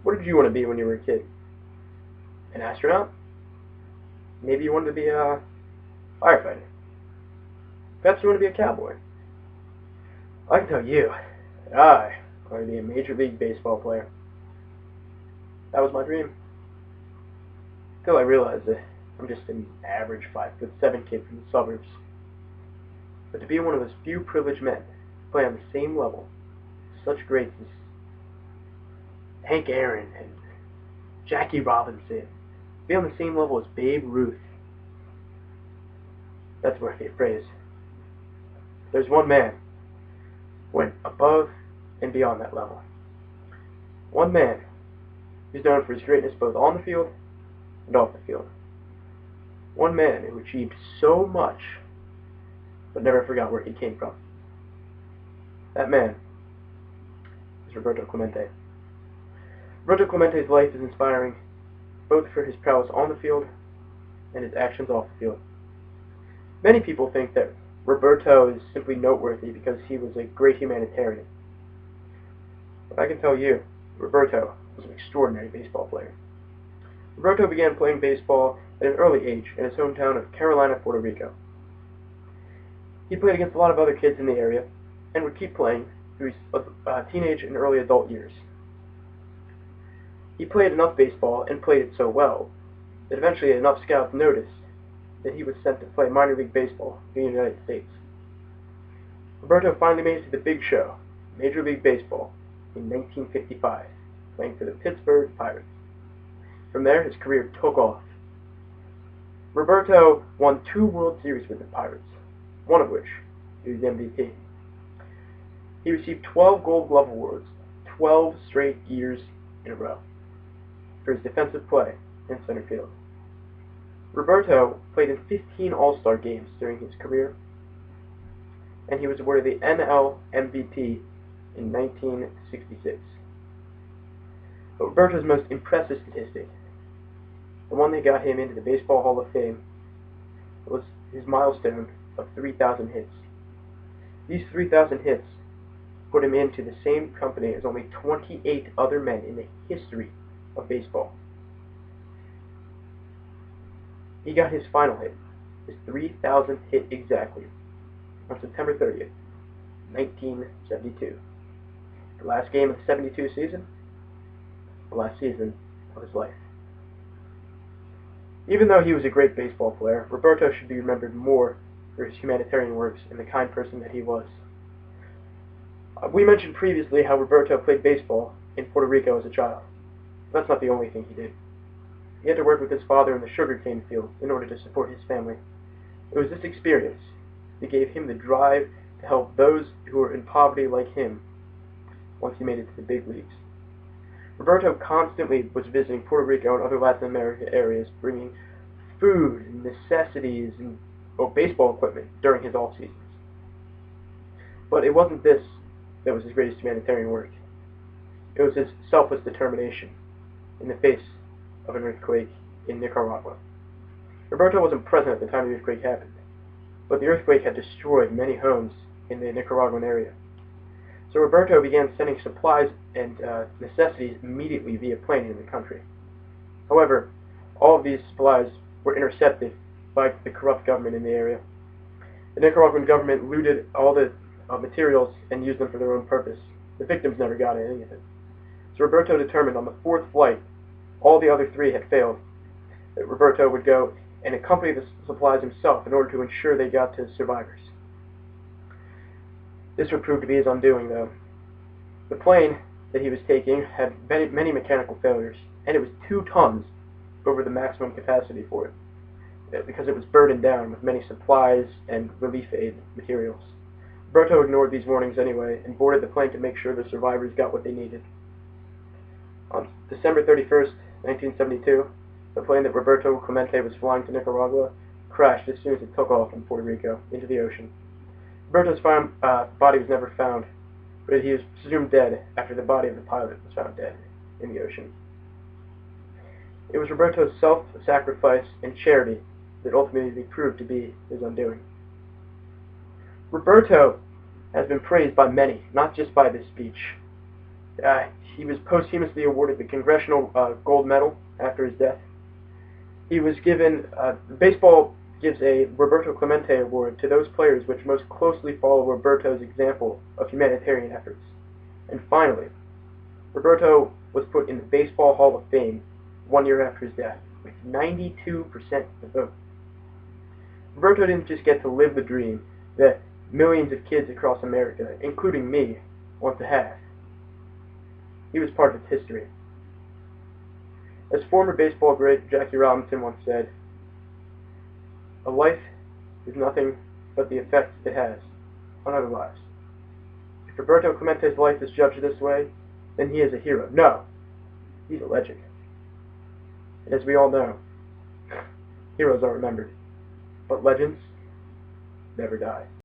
What did you want to be when you were a kid? An astronaut? Maybe you wanted to be a firefighter. Perhaps you want to be a cowboy. I can tell you that I wanted to be a Major League Baseball player. That was my dream. Until I realized that I'm just an average 5'7" kid from the suburbs. But to be one of those few privileged men to play on the same level as such greats as Hank Aaron and Jackie Robinson, be on the same level as Babe Ruth, that's worthy of praise. There's one man who went above and beyond that level. One man who's known for his greatness both on the field and off the field. One man who achieved so much but never forgot where he came from. That man is Roberto Clemente. Roberto Clemente's life is inspiring both for his prowess on the field and his actions off the field. Many people think that Roberto is simply noteworthy because he was a great humanitarian. But I can tell you, Roberto was an extraordinary baseball player. Roberto began playing baseball at an early age in his hometown of Carolina, Puerto Rico. He played against a lot of other kids in the area and would keep playing through his teenage and early adult years. He played enough baseball and played it so well that eventually enough scouts noticed that he was sent to play minor league baseball in the United States. Roberto finally made it to the big show, Major League Baseball, in 1955, playing for the Pittsburgh Pirates. From there, his career took off. Roberto won 2 World Series with the Pirates, one of which he was MVP. He received 12 Gold Glove awards, 12 straight years in a row, for his defensive play in center field. Roberto played in 15 All-Star games during his career, and he was awarded the NL MVP in 1966. But Roberto's most impressive statistic, the one that got him into the Baseball Hall of Fame, was his milestone of 3,000 hits. These 3,000 hits put him into the same company as only 28 other men in the history of baseball. He got his final hit, his 3,000th hit exactly, on September 30th, 1972. The last game of the 72 season, the last season of his life. Even though he was a great baseball player, Roberto should be remembered more for his humanitarian works and the kind person that he was. We mentioned previously how Roberto played baseball in Puerto Rico as a child. That's not the only thing he did. He had to work with his father in the sugarcane field in order to support his family. It was this experience that gave him the drive to help those who were in poverty like him once he made it to the big leagues. Roberto constantly was visiting Puerto Rico and other Latin America areas, bringing food and necessities and baseball equipment during his off-seasons. But it wasn't this that was his greatest humanitarian work. It was his selfless determination in the face of an earthquake in Nicaragua. Roberto wasn't present at the time the earthquake happened, but the earthquake had destroyed many homes in the Nicaraguan area. So Roberto began sending supplies and necessities immediately via plane into the country. However, all of these supplies were intercepted by the corrupt government in the area. The Nicaraguan government looted all the materials and used them for their own purpose. The victims never got any of it. So Roberto determined on the 4th flight, all the other 3 had failed, that Roberto would go and accompany the supplies himself in order to ensure they got to survivors. This would prove to be his undoing, though. The plane that he was taking had many mechanical failures, and it was 2 tons over the maximum capacity for it, because it was burdened down with many supplies and relief aid materials. Roberto ignored these warnings anyway, and boarded the plane to make sure the survivors got what they needed. On December 31st, 1972, the plane that Roberto Clemente was flying to Nicaragua crashed as soon as it took off from Puerto Rico into the ocean. Roberto's body was never found, but he was presumed dead after the body of the pilot was found dead in the ocean. It was Roberto's self-sacrifice and charity that ultimately proved to be his undoing. Roberto has been praised by many, not just by this speech, He was posthumously awarded the Congressional Gold Medal after his death. He was given, baseball gives a Roberto Clemente Award to those players which most closely follow Roberto's example of humanitarian efforts. And finally, Roberto was put in the Baseball Hall of Fame 1 year after his death, with 92% of the vote. Roberto didn't just get to live the dream that millions of kids across America, including me, want to have. He was part of its history. As former baseball great Jackie Robinson once said, "A life is nothing but the effect it has on other lives." If Roberto Clemente's life is judged this way, then he is a hero. No, he's a legend. And as we all know, heroes are remembered, but legends never die.